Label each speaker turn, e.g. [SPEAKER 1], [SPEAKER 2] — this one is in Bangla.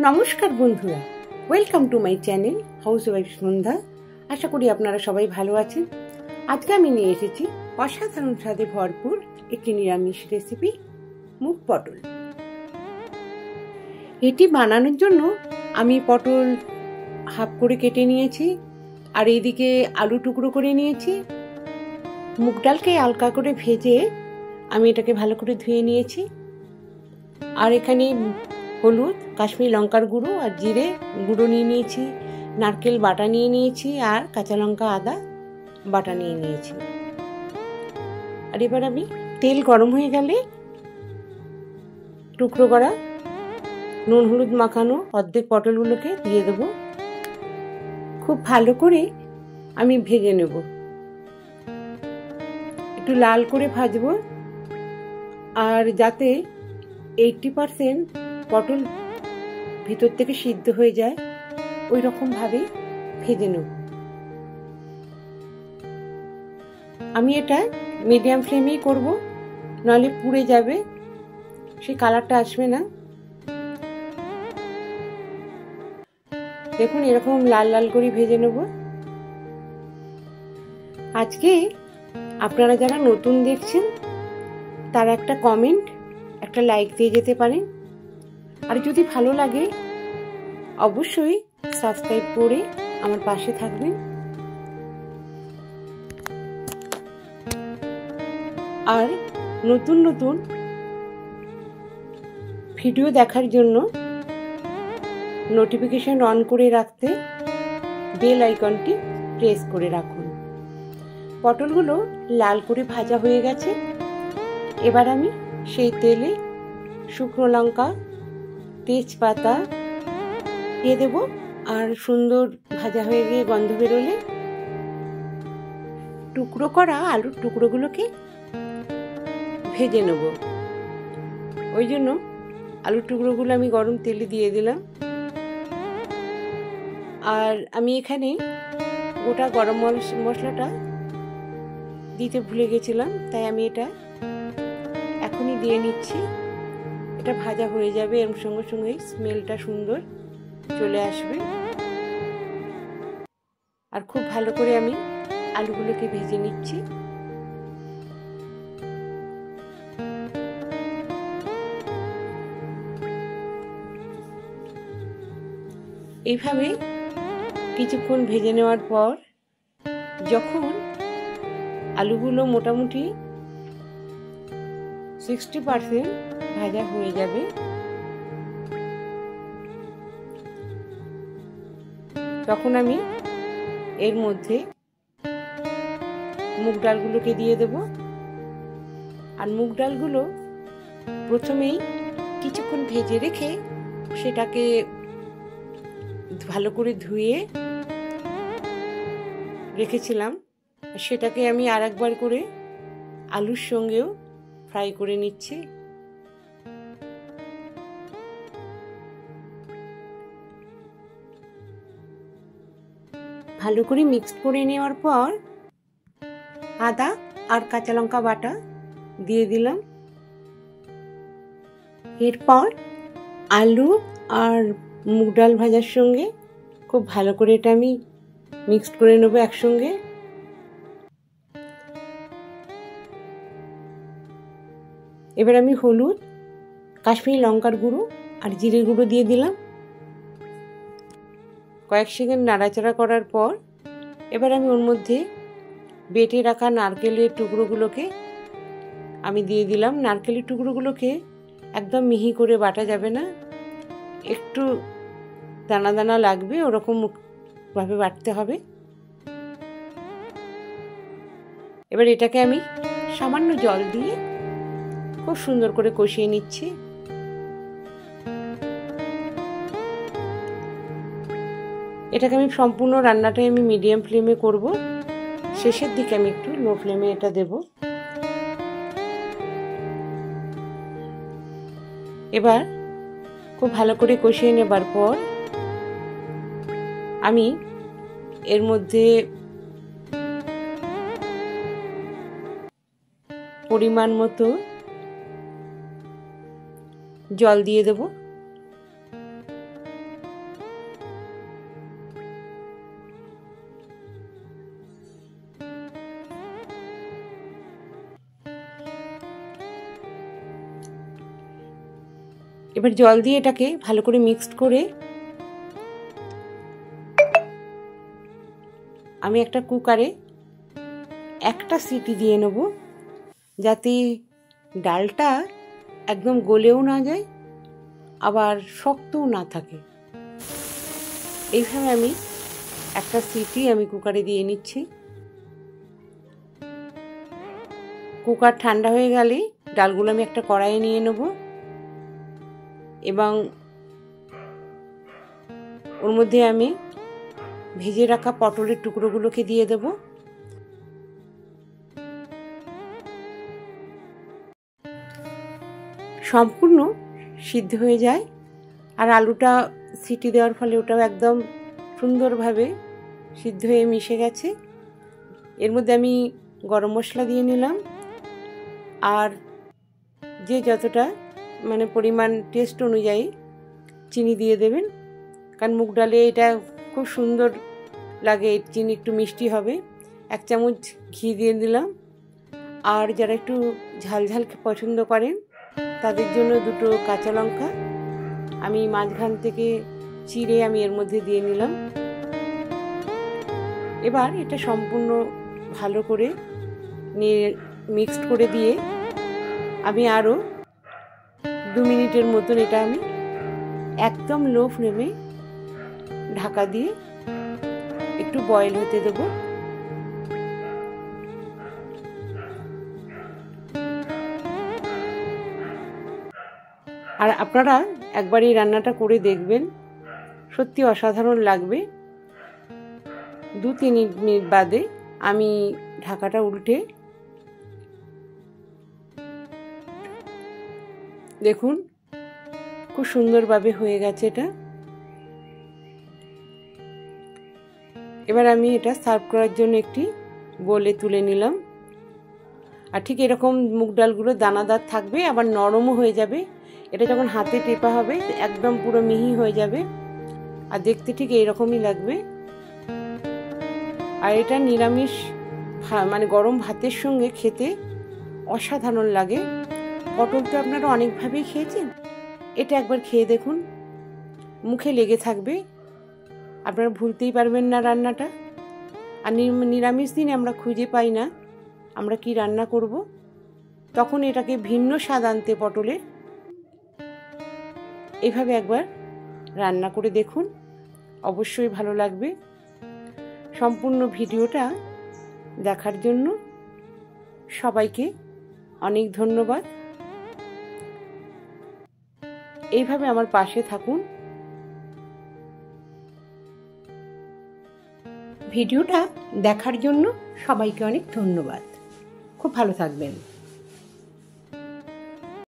[SPEAKER 1] নমস্কার বন্ধুরা, welcome to my channel housewife Sandhya. আশা করি আপনারা সবাই ভালো আছেন। আজকে আমি নিয়ে এসেছি অসাধারণ স্বাদে ভরপুর একটি নিরামিষ রেসিপি, মুগ পটল। এটি বানানোর জন্য আমি পটল হাফ করে কেটে নিয়েছি, আর এইদিকে আলু টুকরো করে নিয়েছি। মুগ ডালকে হালকা করে ভেজে আমি এটাকে ভালো করে ধুয়ে নিয়েছি। আর এখানে হলুদ, কাশ্মীরি লঙ্কার গুঁড়ো আর জিরে গুঁড়ো নিয়ে নিয়েছি, নারকেল বাটা নিয়ে নিয়েছি, আর কাঁচা লঙ্কা আদা বাটা নিয়ে নিয়েছি। আর এবার আমি তেল গরম হয়ে গেলে টুকরো করা নুন হলুদ মাখানো অর্ধেক পটলগুলোকে দিয়ে দেবো। খুব ভালো করে আমি ভেজে নেব, একটু লাল করে ভাজবো, আর যাতে 80% পটল ভিতর থেকে সিদ্ধ হয়ে যায় ওই রকম ভাবে ভেজে নেব। আমি এটা মিডিয়াম ফ্লেমেই করব, নাহলে পুড়ে যাবে, সেই কালারটা আসবে না। দেখুন এরকম লাল লাল করে ভেজে নেব। আজকে আপনারা যারা নতুন দেখছেন তারা একটা কমেন্ট, একটা লাইক দিয়ে যেতে পারেন। আর যদি ভালো লাগে অবশ্যই সাবস্ক্রাইব করে আমার পাশে থাকবেন। আর নতুন নতুন ভিডিও দেখার জন্য নোটিফিকেশন অন করে রাখতে বেল আইকনটি প্রেস করে রাখুন। পটলগুলো লাল করে ভাজা হয়ে গেছে। এবার আমি সেই তেলে শুকনো লঙ্কা, তেজপাতা দিয়ে দেব, আর সুন্দর ভাজা হয়ে গিয়ে গন্ধ বেরোলে টুকরো করা আলুর টুকরোগুলোকে ভেজে নেব। ওই জন্য আলুর টুকরোগুলো আমি গরম তেলে দিয়ে দিলাম। আর আমি এখানে গোটা গরম মশলাটা দিতে ভুলে গেছিলাম, তাই আমি এটা এখনই দিয়ে নিচ্ছি। এটা ভাজা হয়ে যাবে, এর সঙ্গে সঙ্গে স্মেলটা সুন্দর চলে আসবে। আর খুব ভালো করে আমি আলুগুলোকে ভেজে নিচ্ছি। এইভাবে কিছুক্ষণ ভেজে নেওয়ার পর যখন আলুগুলো মোটামুটি 60% ভাজা হয়ে যাবে, তখন আমি এর মধ্যে মুগ ডালগুলোকে দিয়ে দেব। আর মুগ ডালগুলো প্রথমেই কিছুক্ষণ ভেজে রেখে সেটাকে ভালো করে ধুয়ে রেখেছিলাম, সেটাকে আমি আর একবার করে আলুর সঙ্গেও ফ্রাই করে নিচ্ছি। ভালো করে মিক্সড করে নেওয়ার পর আদা আর কাঁচা লঙ্কা বাটা দিয়ে দিলাম। এরপর আলু আর মুগ ডাল ভাজার সঙ্গে খুব ভালো করে এটা আমি মিক্সড করে নেব একসঙ্গে। এবার আমি হলুদ, কাশ্মীরি লঙ্কার গুঁড়ো আর জিরে গুঁড়ো দিয়ে দিলাম। কয়েক সেকেন্ড নাড়াচাড়া করার পর এবার আমি ওর মধ্যে বেটে রাখা নারকেলের টুকরোগুলোকে আমি দিয়ে দিলাম। নারকেলের টুকরোগুলোকে একদম মিহি করে বাটা যাবে না, একটু দানা দানা লাগবে, ওরকম ভাবে বাটতে হবে। এবার এটাকে আমি সামান্য জল দিয়ে খুব সুন্দর করে কষিয়ে নিচ্ছি। এটাকে আমি সম্পূর্ণ রান্নাটাই আমি মিডিয়াম ফ্লেমে করব, শেষের দিকে আমি একটু লো ফ্লেমে এটা দেব। এবার খুব ভালো করে কষিয়ে নেবার পর আমি এর মধ্যে পরিমাণ মতো জল দিয়ে দেব। এবার জল দিয়ে এটাকে ভালো করে মিক্সড করে আমি একটা কুকারে একটা সিটি দিয়ে নেব, যাতে ডালটা একদম গলেও না যায় আবার শক্তও না থাকে। এইভাবে আমি একটা সিটি আমি কুকারে দিয়ে নিচ্ছি। কুকার ঠান্ডা হয়ে গেলে ডালগুলো আমি একটা কড়াইয়ে নিয়ে নেব এবং ওর মধ্যে আমি ভেজে রাখা পটলের টুকরোগুলোকে দিয়ে দেব। সম্পূর্ণ সিদ্ধ হয়ে যায় আর আলুটা সিটি দেওয়ার ফলে ওটাও একদম সুন্দরভাবে সিদ্ধ হয়ে মিশে গেছে। এর মধ্যে আমি গরম মশলা দিয়ে নিলাম, আর যে যতটা মানে পরিমাণ টেস্ট অনুযায়ী চিনি দিয়ে দেবেন, কারণ মুগ ডালে এটা খুব সুন্দর লাগে, চিনি একটু মিষ্টি হবে। 1 চামচ ঘি দিয়ে দিলাম, আর যারা একটু ঝাল ঝাল পছন্দ করেন তাদের জন্য 2টো কাঁচা লঙ্কা আমি মাঝখান থেকে চিড়ে আমি এর মধ্যে দিয়ে নিলাম। এবার এটা সম্পূর্ণ ভালো করে মিক্সড করে দিয়ে আমি আরও 2 মিনিটের মতন এটা আমি একদম লো ফ্লেমে ঢাকা দিয়ে একটু বয়েল হতে দেব। আর আপনারা একবার এই রান্নাটা করে দেখবেন, সত্যি অসাধারণ লাগবে। 2-3 মিনিট বাদে আমি ঢাকাটা উল্টে দেখুন খুব সুন্দরভাবে হয়ে গেছে এটা। এবার আমি এটা সার্ভ করার জন্য একটি বোলে তুলে নিলাম। আর ঠিক এরকম মুগ ডালগুলো দানাদার থাকবে, আবার নরমও হয়ে যাবে। এটা যখন হাতে টেপা হবে একদম পুরো মিহি হয়ে যাবে, আর দেখতে ঠিক এইরকমই লাগবে। আর এটা নিরামিষ মানে গরম ভাতের সঙ্গে খেতে অসাধারণ লাগে। পটল তো আপনারা অনেকভাবেই খেয়েছেন, এটা একবার খেয়ে দেখুন, মুখে লেগে থাকবে, আপনারা ভুলতেই পারবেন না রান্নাটা। আর নিরামিষ দিনে আমরা খুঁজে পাই না আমরা কি রান্না করব, তখন এটাকে ভিন্ন স্বাদ আনতে পটলের এইভাবে একবার রান্না করে দেখুন, অবশ্যই ভালো লাগবে। সম্পূর্ণ ভিডিওটা দেখার জন্য সবাইকে অনেক ধন্যবাদ। এইভাবে আমার পাশে থাকুন। ভিডিওটা দেখার জন্য সবাইকে অনেক ধন্যবাদ। খুব ভালো থাকবেন।